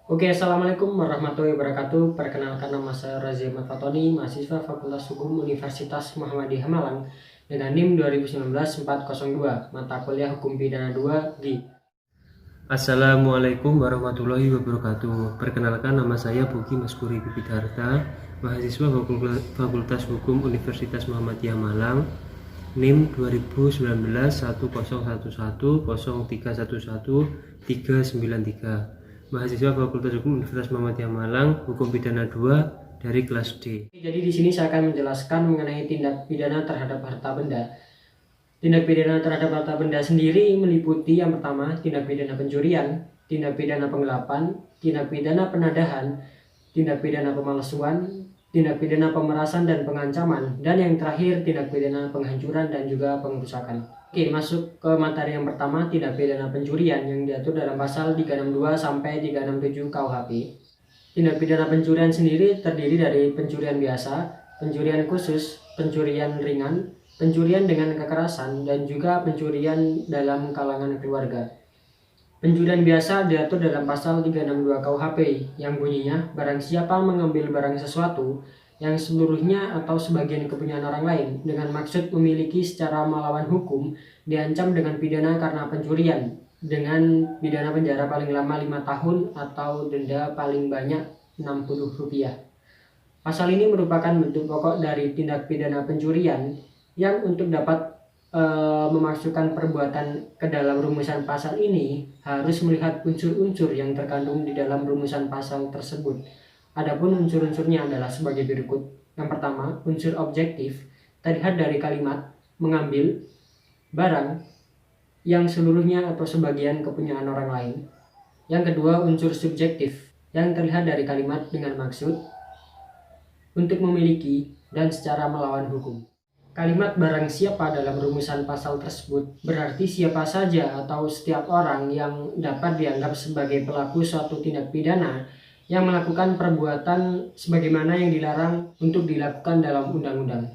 Oke, assalamualaikum warahmatullahi wabarakatuh. Perkenalkan, nama saya Razia Ahmad Fatoni, mahasiswa Fakultas Hukum Universitas Muhammadiyah Malang dengan NIM 2019-402, mata kuliah Hukum Pidana 2 di. Assalamualaikum warahmatullahi wabarakatuh. Perkenalkan, nama saya Bogi Maskuri Bibidarta, mahasiswa Fakultas Hukum Universitas Muhammadiyah Malang, NIM 2019-101-0311-393, mahasiswa Fakultas Hukum Universitas Muhammadiyah Malang, Hukum Pidana 2 dari kelas D. Jadi di sini saya akan menjelaskan mengenai tindak pidana terhadap harta benda. Tindak pidana terhadap harta benda sendiri meliputi yang pertama tindak pidana pencurian, tindak pidana penggelapan, tindak pidana penadahan, tindak pidana pemalsuan, tindak pidana pemerasan dan pengancaman, dan yang terakhir tindak pidana penghancuran dan juga pengrusakan. Oke, masuk ke materi yang pertama, tindak pidana pencurian yang diatur dalam pasal 362 sampai 367 KUHP. Tindak pidana pencurian sendiri terdiri dari pencurian biasa, pencurian khusus, pencurian ringan, pencurian dengan kekerasan, dan juga pencurian dalam kalangan keluarga. Pencurian biasa diatur dalam pasal 362 KUHP yang bunyinya barang siapa mengambil barang sesuatu yang seluruhnya atau sebagian kepunyaan orang lain dengan maksud memiliki secara melawan hukum diancam dengan pidana karena pencurian dengan pidana penjara paling lama 5 tahun atau denda paling banyak Rp60. Pasal ini merupakan bentuk pokok dari tindak pidana pencurian yang untuk dapat memasukkan perbuatan ke dalam rumusan pasal ini harus melihat unsur-unsur yang terkandung di dalam rumusan pasal tersebut. Adapun unsur-unsurnya adalah sebagai berikut. Yang pertama, unsur objektif terlihat dari kalimat mengambil barang yang seluruhnya atau sebagian kepunyaan orang lain. Yang kedua, unsur subjektif yang terlihat dari kalimat dengan maksud untuk memiliki dan secara melawan hukum. Kalimat barang siapa dalam rumusan pasal tersebut berarti siapa saja atau setiap orang yang dapat dianggap sebagai pelaku suatu tindak pidana yang melakukan perbuatan sebagaimana yang dilarang untuk dilakukan dalam undang-undang.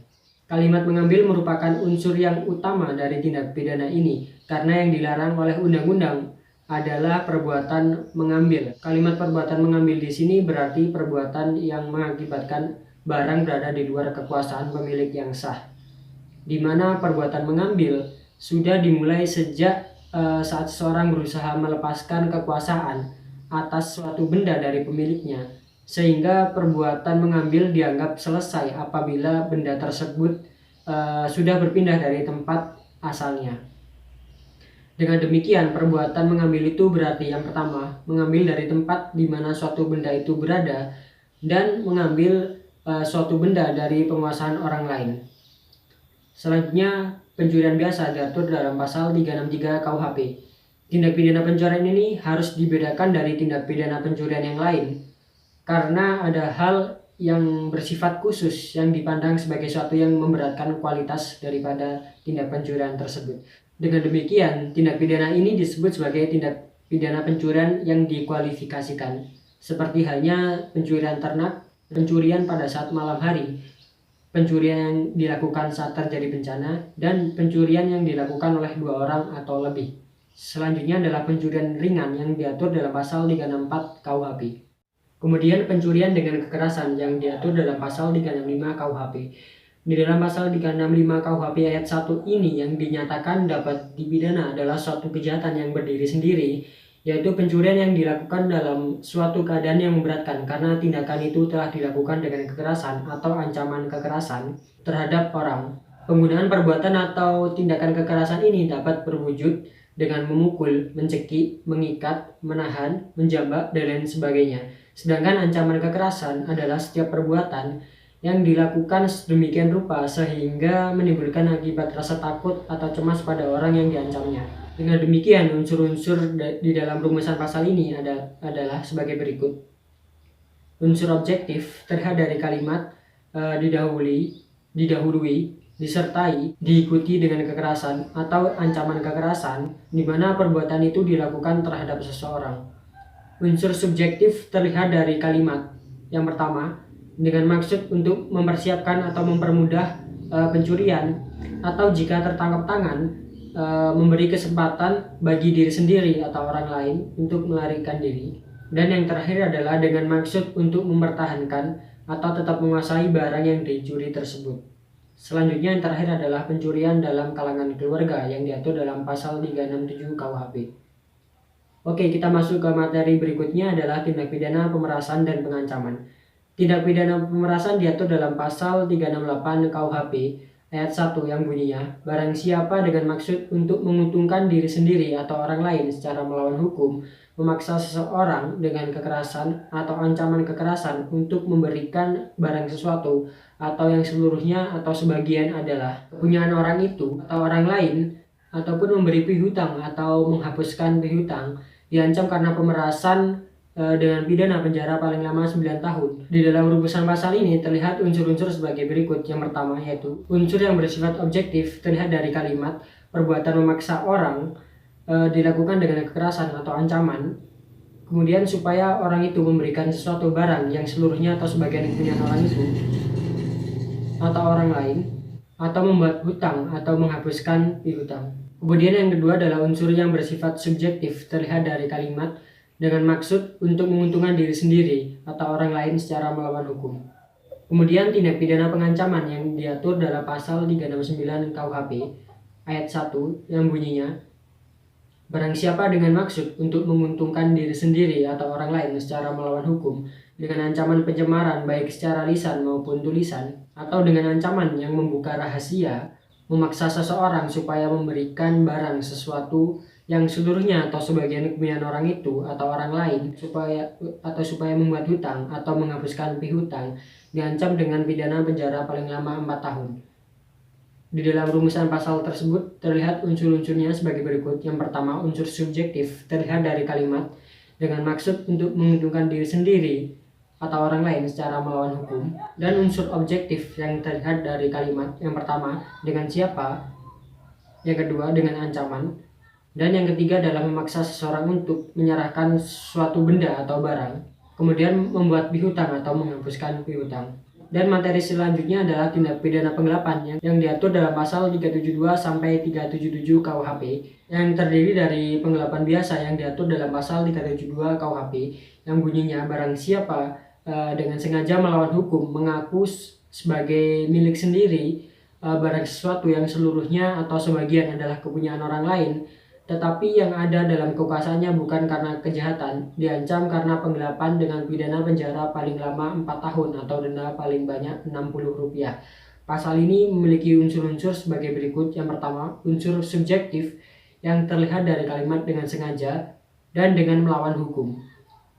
Kalimat mengambil merupakan unsur yang utama dari tindak pidana ini karena yang dilarang oleh undang-undang adalah perbuatan mengambil. Kalimat perbuatan mengambil di sini berarti perbuatan yang mengakibatkan barang berada di luar kekuasaan pemilik yang sah, di mana perbuatan mengambil sudah dimulai sejak saat seseorang berusaha melepaskan kekuasaan atas suatu benda dari pemiliknya, sehingga perbuatan mengambil dianggap selesai apabila benda tersebut sudah berpindah dari tempat asalnya. Dengan demikian, perbuatan mengambil itu berarti yang pertama, mengambil dari tempat di mana suatu benda itu berada dan mengambil suatu benda dari penguasaan orang lain. Selanjutnya, pencurian biasa diatur dalam pasal 363 KUHP. Tindak pidana pencurian ini harus dibedakan dari tindak pidana pencurian yang lain karena ada hal yang bersifat khusus yang dipandang sebagai suatu yang memberatkan kualitas daripada tindak pencurian tersebut. Dengan demikian, tindak pidana ini disebut sebagai tindak pidana pencurian yang dikualifikasikan, seperti halnya pencurian ternak, pencurian pada saat malam hari, pencurian yang dilakukan saat terjadi bencana, dan pencurian yang dilakukan oleh 2 orang atau lebih. Selanjutnya adalah pencurian ringan yang diatur dalam pasal 364 KUHP. Kemudian pencurian dengan kekerasan yang diatur dalam pasal 365 KUHP. Di dalam pasal 365 KUHP ayat 1 ini yang dinyatakan dapat dipidana adalah suatu kejahatan yang berdiri sendiri, yaitu pencurian yang dilakukan dalam suatu keadaan yang memberatkan karena tindakan itu telah dilakukan dengan kekerasan atau ancaman kekerasan terhadap orang. Penggunaan perbuatan atau tindakan kekerasan ini dapat berwujud dengan memukul, mencekik, mengikat, menahan, menjambak, dan lain sebagainya. Sedangkan ancaman kekerasan adalah setiap perbuatan yang dilakukan sedemikian rupa sehingga menimbulkan akibat rasa takut atau cemas pada orang yang diancamnya. Dengan demikian, unsur-unsur di dalam rumusan pasal ini adalah sebagai berikut. Unsur objektif terlihat dari kalimat didahului, disertai, diikuti dengan kekerasan atau ancaman kekerasan, di mana perbuatan itu dilakukan terhadap seseorang. Unsur subjektif terlihat dari kalimat yang pertama, dengan maksud untuk mempersiapkan atau mempermudah pencurian, atau jika tertangkap tangan, memberi kesempatan bagi diri sendiri atau orang lain untuk melarikan diri. Dan yang terakhir adalah dengan maksud untuk mempertahankan atau tetap menguasai barang yang dicuri tersebut. Selanjutnya yang terakhir adalah pencurian dalam kalangan keluarga yang diatur dalam pasal 367 KUHP. Oke, kita masuk ke materi berikutnya adalah tindak pidana pemerasan dan pengancaman. Tindak pidana pemerasan diatur dalam pasal 368 KUHP ayat 1 yang bunyinya, barang siapa dengan maksud untuk menguntungkan diri sendiri atau orang lain secara melawan hukum, memaksa seseorang dengan kekerasan atau ancaman kekerasan untuk memberikan barang sesuatu atau yang seluruhnya atau sebagian adalah kepunyaan orang itu atau orang lain, ataupun memberi piutang atau menghapuskan piutang, diancam karena pemerasan dengan pidana penjara paling lama 9 tahun. Di dalam rumusan pasal ini terlihat unsur-unsur sebagai berikut. Yang pertama yaitu unsur yang bersifat objektif terlihat dari kalimat perbuatan memaksa orang dilakukan dengan kekerasan atau ancaman, kemudian supaya orang itu memberikan sesuatu barang yang seluruhnya atau sebagian kepunyaan orang itu atau orang lain, atau membuat hutang atau menghapuskan piutang. Kemudian yang kedua adalah unsur yang bersifat subjektif terlihat dari kalimat dengan maksud untuk menguntungkan diri sendiri atau orang lain secara melawan hukum. Kemudian tindak pidana pengancaman yang diatur dalam pasal 369 KUHP ayat 1 yang bunyinya, barang siapa dengan maksud untuk menguntungkan diri sendiri atau orang lain secara melawan hukum dengan ancaman pencemaran baik secara lisan maupun tulisan, atau dengan ancaman yang membuka rahasia, memaksa seseorang supaya memberikan barang sesuatu yang seluruhnya atau sebagian kepunyaan orang itu atau orang lain supaya membuat hutang atau menghapuskan piutang, diancam dengan pidana penjara paling lama 4 tahun. Di dalam rumusan pasal tersebut terlihat unsur-unsurnya sebagai berikut. Yang pertama, unsur subjektif terlihat dari kalimat dengan maksud untuk menguntungkan diri sendiri atau orang lain secara melawan hukum, dan unsur objektif yang terlihat dari kalimat yang pertama dengan siapa, yang kedua dengan ancaman, dan yang ketiga adalah memaksa seseorang untuk menyerahkan suatu benda atau barang, kemudian membuat piutang atau menghapuskan piutang. Dan materi selanjutnya adalah tindak pidana penggelapan yang diatur dalam pasal 372 sampai 377 KUHP, yang terdiri dari penggelapan biasa yang diatur dalam pasal 372 KUHP yang bunyinya, barang siapa dengan sengaja melawan hukum mengaku sebagai milik sendiri barang sesuatu yang seluruhnya atau sebagian adalah kepunyaan orang lain, tetapi yang ada dalam kekuasaannya bukan karena kejahatan, diancam karena penggelapan dengan pidana penjara paling lama 4 tahun atau denda paling banyak Rp60. Pasal ini memiliki unsur-unsur sebagai berikut. Yang pertama, unsur subjektif yang terlihat dari kalimat dengan sengaja dan dengan melawan hukum.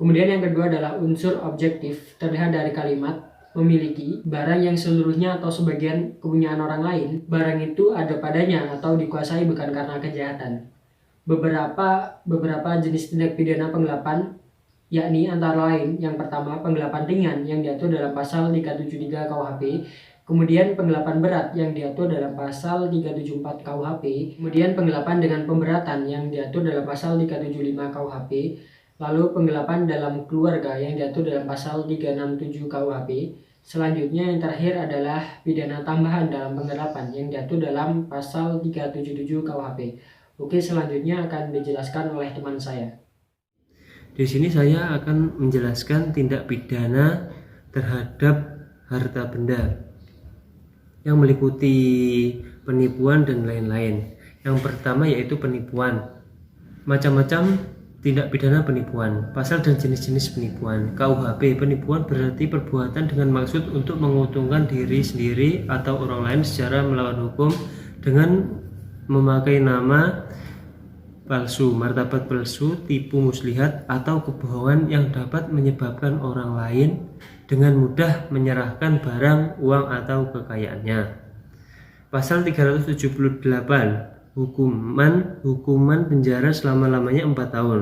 Kemudian yang kedua adalah unsur objektif terlihat dari kalimat memiliki barang yang seluruhnya atau sebagian kepunyaan orang lain, barang itu ada padanya atau dikuasai bukan karena kejahatan. Beberapa jenis tindak pidana penggelapan yakni antara lain, yang pertama penggelapan ringan yang diatur dalam pasal 373 KUHP, kemudian penggelapan berat yang diatur dalam pasal 374 KUHP, kemudian penggelapan dengan pemberatan yang diatur dalam pasal 375 KUHP, lalu penggelapan dalam keluarga yang diatur dalam pasal 367 KUHP. Selanjutnya yang terakhir adalah pidana tambahan dalam penggelapan yang diatur dalam pasal 377 KUHP. Oke, selanjutnya akan dijelaskan oleh teman saya. Di sini saya akan menjelaskan tindak pidana terhadap harta benda yang meliputi penipuan dan lain-lain. Yang pertama yaitu penipuan. Macam-macam tindak pidana penipuan, pasal dan jenis-jenis penipuan. KUHP, penipuan berarti perbuatan dengan maksud untuk menguntungkan diri sendiri atau orang lain secara melawan hukum dengan memakai nama palsu, martabat palsu, tipu muslihat, atau kebohongan yang dapat menyebabkan orang lain dengan mudah menyerahkan barang, uang, atau kekayaannya. Pasal 378, hukuman penjara selama-lamanya 4 tahun.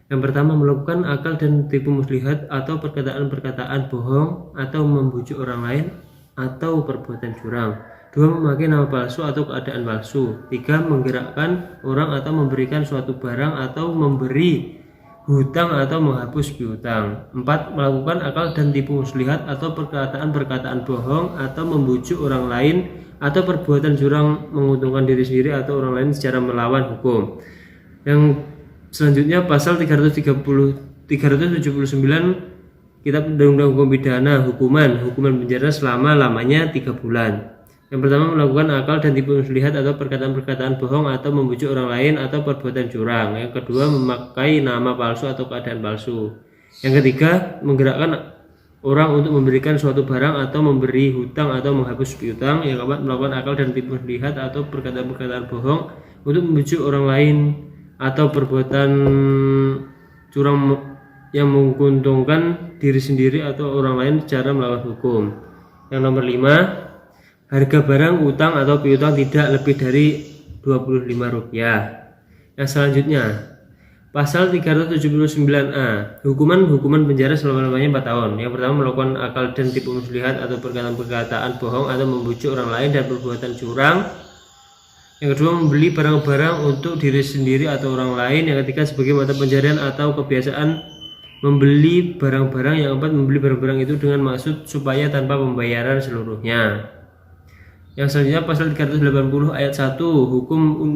Yang pertama, melakukan akal dan tipu muslihat atau perkataan-perkataan bohong atau membujuk orang lain atau perbuatan curang. 2. Memakai nama palsu atau keadaan palsu. 3. Menggerakkan orang atau memberikan suatu barang atau memberi hutang atau menghapus piutang. 4. Melakukan akal dan tipu muslihat atau perkataan-perkataan bohong atau membujuk orang lain atau perbuatan curang menguntungkan diri sendiri atau orang lain secara melawan hukum. Yang selanjutnya pasal 338 379 Kitab Undang-Undang Hukum Pidana, hukuman penjara selama-lamanya 3 bulan. Yang pertama, melakukan akal dan tipu muslihat atau perkataan-perkataan bohong atau membujuk orang lain atau perbuatan curang. Yang kedua, memakai nama palsu atau keadaan palsu. Yang ketiga, menggerakkan orang untuk memberikan suatu barang atau memberi hutang atau menghapus piutang. Yang keempat, melakukan akal dan tipu muslihat atau perkataan-perkataan bohong untuk membujuk orang lain atau perbuatan curang yang menguntungkan diri sendiri atau orang lain secara melawan hukum. Yang nomor 5, harga barang, utang atau piutang tidak lebih dari Rp25. Yang selanjutnya, pasal 379A, hukuman penjara selama-lamanya 4 tahun. Yang pertama, melakukan akal dan tipu muslihat atau perkataan-perkataan bohong atau membujuk orang lain dan perbuatan curang. Yang kedua, membeli barang-barang untuk diri sendiri atau orang lain. Yang ketiga, sebagai mata pencarian atau kebiasaan membeli barang-barang. Yang keempat, membeli barang-barang itu dengan maksud supaya tanpa pembayaran seluruhnya. Yang selanjutnya, pasal 380 ayat 1,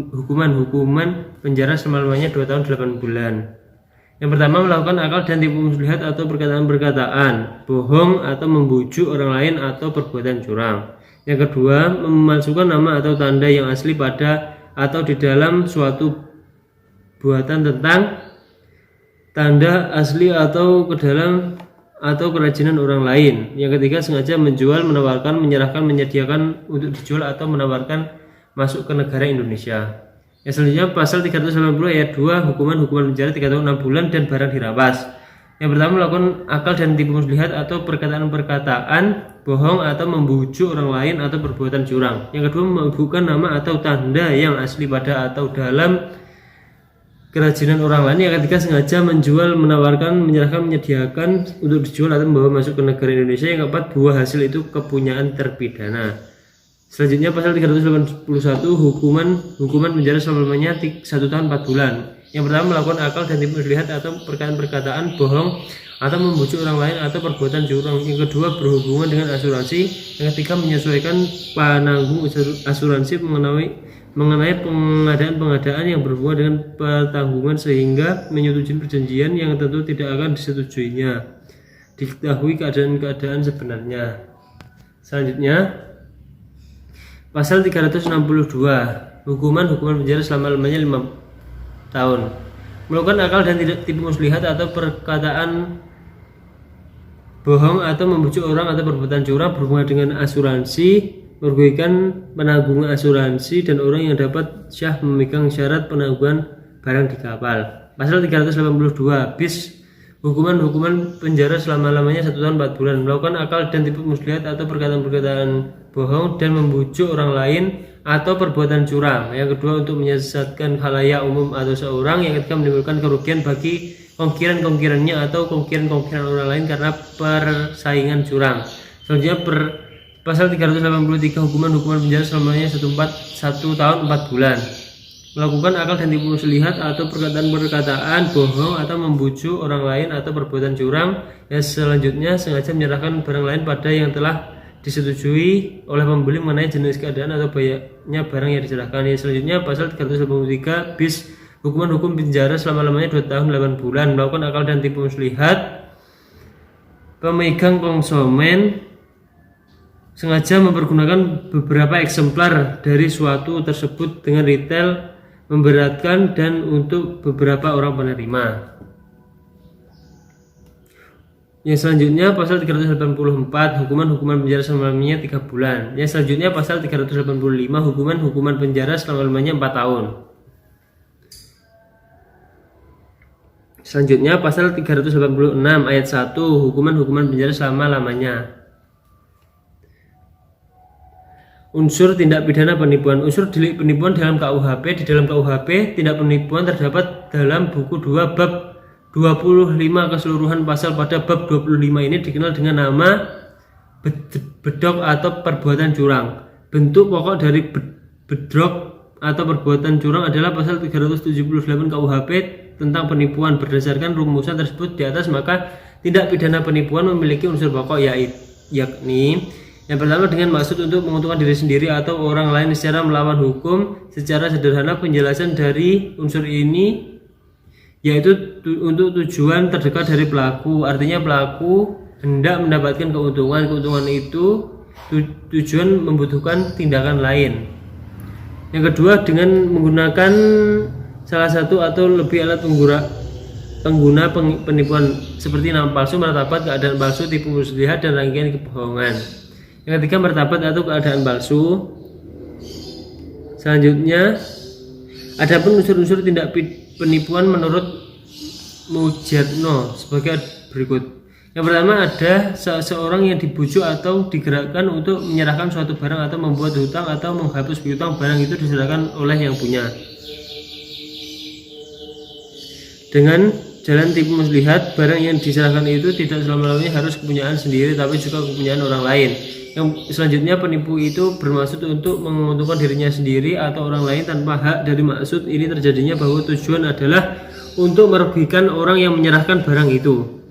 hukuman penjara selama-lamanya 2 tahun 8 bulan. Yang pertama, melakukan akal dan tipu muslihat atau perkataan-perkataan bohong atau membujuk orang lain atau perbuatan curang. Yang kedua, memalsukan nama atau tanda yang asli pada atau di dalam suatu buatan tentang tanda asli atau ke dalam atau kerajinan orang lain. Yang ketiga, sengaja menjual, menawarkan, menyerahkan, menyediakan untuk dijual atau menawarkan masuk ke negara Indonesia. Yang selanjutnya, pasal 380 ayat 2, hukuman penjara 3 tahun 6 bulan dan barang dirampas. Yang pertama, melakukan akal dan tipu muslihat atau perkataan-perkataan bohong atau membujuk orang lain atau perbuatan curang. Yang kedua, membuka nama atau tanda yang asli pada atau dalam kerajinan orang lain. Yang ketiga, sengaja menjual, menawarkan, menyerahkan, menyediakan untuk dijual atau membawa masuk ke negara Indonesia. Yang keempat, buah hasil itu kepunyaan terpidana. Selanjutnya, pasal 381, hukuman penjara selama-lamanya 1 tahun 4 bulan. Yang pertama, melakukan akal dan tipu muslihat atau perkataan-perkataan bohong atau membujuk orang lain atau perbuatan curang. Yang kedua, berhubungan dengan asuransi. Yang ketiga, menyesuaikan penanggung asuransi mengenai pengadaan yang berhubungan dengan pertanggungan sehingga menyetujui perjanjian yang tentu tidak akan disetujuinya. Diketahui keadaan-keadaan sebenarnya. Selanjutnya, pasal 362, hukuman penjara selama-lamanya 5 tahun. Melakukan akal dan tipu muslihat atau perkataan bohong atau membujuk orang atau perbuatan curang berhubungan dengan asuransi, merugikan penanggung asuransi dan orang yang dapat syah memegang syarat penangguhan barang di kapal. Pasal 382 bis, hukuman penjara selama-lamanya 1 tahun 4 bulan. Melakukan akal dan tipu muslihat atau perkataan-perkataan bohong dan membujuk orang lain atau perbuatan curang. Yang kedua, untuk menyesatkan khalayak umum atau seorang. Yang ketiga, menimbulkan kerugian bagi kongkiran-kongkirannya atau kongkiran-kongkiran orang lain karena persaingan curang. Selanjutnya, pasal 383, hukuman penjara selama-lamanya 1 tahun 4 bulan. Melakukan akal dan tipu muslihat atau perkataan-perkataan bohong atau membujuk orang lain atau perbuatan curang. Yang selanjutnya, sengaja menyerahkan barang lain pada yang telah disetujui oleh pembeli mengenai jenis keadaan atau banyaknya barang yang diserahkan. Yang selanjutnya, pasal 383 bis, hukuman penjara selama-lamanya 2 tahun 8 bulan. Melakukan akal dan tipu muslihat pemegang konsumen sengaja mempergunakan beberapa eksemplar dari suatu tersebut dengan retail memberatkan dan untuk beberapa orang penerima. Yang selanjutnya, pasal 384, hukuman penjara selama-lamanya 3 bulan. Yang selanjutnya, pasal 385, hukuman penjara selama-lamanya 4 tahun. Selanjutnya, pasal 386 ayat 1, hukuman penjara selama-lamanya. Unsur tindak pidana penipuan. Unsur delik penipuan dalam KUHP. Di dalam KUHP, tindak penipuan terdapat dalam buku 2 bab 25. Keseluruhan pasal pada bab 25 ini dikenal dengan nama bedog atau perbuatan curang. Bentuk pokok dari bedog atau perbuatan curang adalah pasal 378 KUHP tentang penipuan. Berdasarkan rumusan tersebut di atas, maka tindak pidana penipuan memiliki unsur pokok yakni yang pertama, dengan maksud untuk menguntungkan diri sendiri atau orang lain secara melawan hukum. Secara sederhana, penjelasan dari unsur ini yaitu untuk tujuan terdekat dari pelaku. Artinya pelaku hendak mendapatkan keuntungan itu tujuan membutuhkan tindakan lain. Yang kedua, dengan menggunakan salah satu atau lebih alat pengguna penipuan seperti nama palsu, martabat, keadaan palsu, tipu muslihat, dan rangkaian kebohongan. Yang ketiga, martabat atau keadaan palsu. Selanjutnya, adapun unsur-unsur tindak penipuan menurut Mujadno sebagai berikut. Yang pertama, ada seseorang yang dibujuk atau digerakkan untuk menyerahkan suatu barang atau membuat hutang atau menghapus piutang, barang itu diserahkan oleh yang punya. Dengan jalan tipu muslihat, barang yang diserahkan itu tidak selama-lamanya harus kepunyaan sendiri, tapi juga kepunyaan orang lain. Yang selanjutnya, penipu itu bermaksud untuk menguntungkan dirinya sendiri atau orang lain tanpa hak. Dari maksud ini terjadinya bahwa tujuan adalah untuk merugikan orang yang menyerahkan barang itu.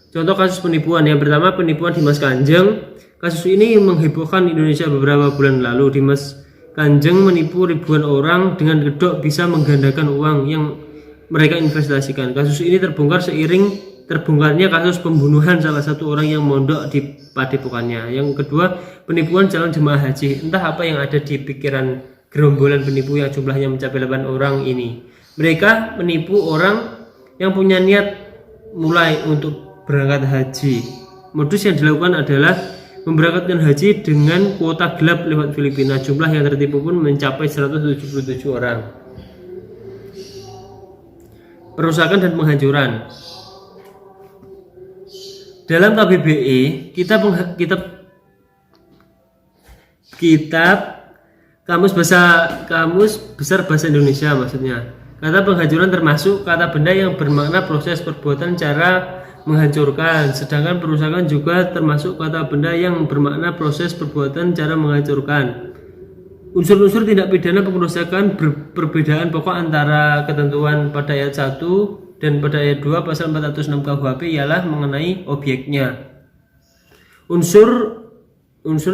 Contoh kasus penipuan. Yang pertama, penipuan Dimas Kanjeng. Kasus ini menghebohkan Indonesia beberapa bulan lalu. Dimas Kanjeng menipu ribuan orang dengan kedok bisa menggandakan uang yang mereka investasikan. Kasus ini terbongkar seiring terbongkarnya kasus pembunuhan salah satu orang yang mondok di padepokannya. Yang kedua, penipuan calon jemaah haji. Entah apa yang ada di pikiran gerombolan penipu yang jumlahnya mencapai 8 orang ini. Mereka menipu orang yang punya niat mulai untuk berangkat haji. Modus yang dilakukan adalah memberangkatkan haji dengan kuota gelap lewat Filipina. Jumlah yang tertipu pun mencapai 177 orang. Perusakan dan penghancuran. Dalam KBBI, kitab Kamus Besar Bahasa Indonesia maksudnya. Kata penghancuran termasuk kata benda yang bermakna proses perbuatan cara menghancurkan, sedangkan perusakan juga termasuk kata benda yang bermakna proses perbuatan cara menghancurkan. Unsur-unsur tindak pidana pengerusakan perbedaan pokok antara ketentuan pada ayat 1 dan pada ayat 2 pasal 406 KUHP ialah mengenai objeknya. Unsur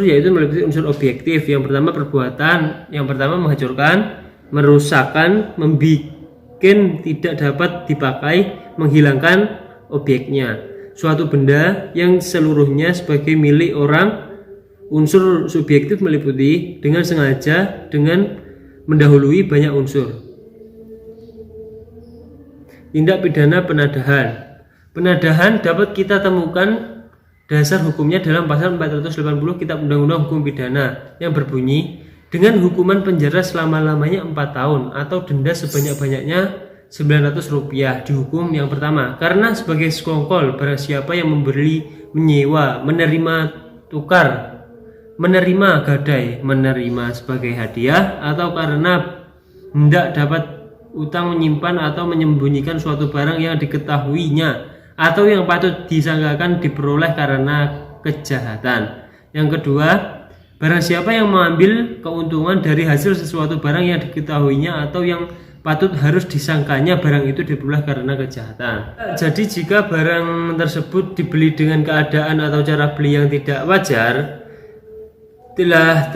yaitu meliputi unsur objektif. Yang pertama perbuatan, yang pertama menghancurkan, merusakkan, membikin tidak dapat dipakai, menghilangkan objeknya, suatu benda yang seluruhnya sebagai milik orang. Unsur subjektif meliputi dengan sengaja, dengan mendahului banyak unsur. Tindak pidana penadahan. Penadahan dapat kita temukan dasar hukumnya dalam pasal 480 Kitab Undang-Undang Hukum Pidana yang berbunyi dengan hukuman penjara selama-lamanya 4 tahun atau denda sebanyak-banyaknya Rp900 dihukum. Yang pertama, karena sebagai sekongkol barang siapa yang membeli, menyewa, menerima tukar, menerima gadai, menerima sebagai hadiah, atau karena hendak dapat utang menyimpan atau menyembunyikan suatu barang yang diketahuinya atau yang patut disangkakan diperoleh karena kejahatan. Yang kedua, barang siapa yang mengambil keuntungan dari hasil sesuatu barang yang diketahuinya atau yang patut harus disangkanya barang itu diperoleh karena kejahatan. Jadi jika barang tersebut dibeli dengan keadaan atau cara beli yang tidak wajar, telah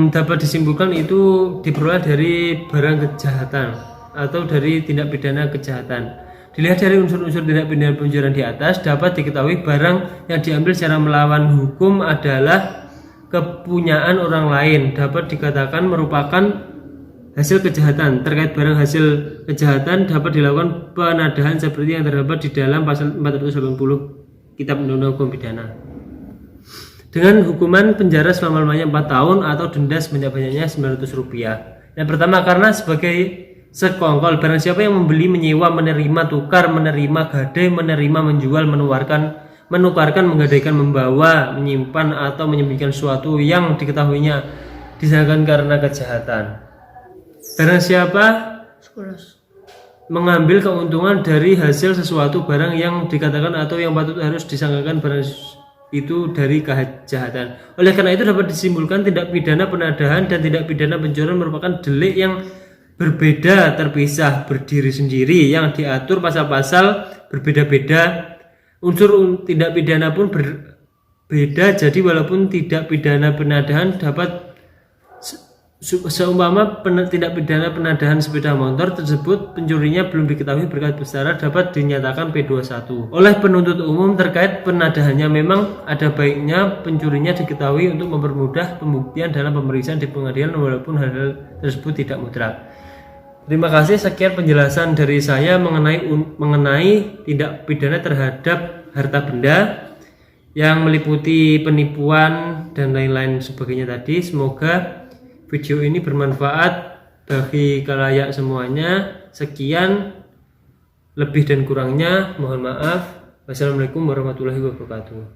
dapat disimpulkan itu diperoleh dari barang kejahatan atau dari tindak pidana kejahatan. Dilihat dari unsur-unsur tindak pidana pencurian di atas, dapat diketahui barang yang diambil secara melawan hukum adalah kepunyaan orang lain, dapat dikatakan merupakan hasil kejahatan. Terkait barang hasil kejahatan dapat dilakukan penadahan seperti yang terdapat di dalam pasal 480 Kitab Undang-Undang Hukum Pidana dengan hukuman penjara selama-lamanya 4 tahun atau denda sebanyak-banyaknya Rp900. Yang pertama, karena sebagai sekongkol barang siapa yang membeli, menyewa, menerima tukar, menerima gadai, menerima, menjual, menukarkan, menggadaikan, membawa, menyimpan atau menyembunyikan sesuatu yang diketahuinya disangkakan karena kejahatan. Barang siapa mengambil keuntungan dari hasil sesuatu barang yang dikatakan atau yang patut harus disangkakan barang itu dari kejahatan. Oleh karena itu dapat disimpulkan tindak pidana penadahan dan tindak pidana pencurian merupakan delik yang berbeda, terpisah, berdiri sendiri, yang diatur pasal-pasal berbeda-beda. Unsur tindak pidana pun berbeda. Jadi walaupun tindak pidana penadahan dapat Seumpama tindak pidana penadahan sepeda motor tersebut pencurinya belum diketahui berkat besar dapat dinyatakan P21 oleh penuntut umum terkait penadahannya. Memang ada baiknya pencurinya diketahui untuk mempermudah pembuktian dalam pemeriksaan di pengadilan walaupun hal tersebut tidak mutlak. Terima kasih, sekian penjelasan dari saya mengenai tindak pidana terhadap harta benda yang meliputi penipuan dan lain-lain sebagainya tadi. Semoga video ini bermanfaat bagi khalayak semuanya. Sekian, lebih dan kurangnya mohon maaf. Wassalamualaikum warahmatullahi wabarakatuh.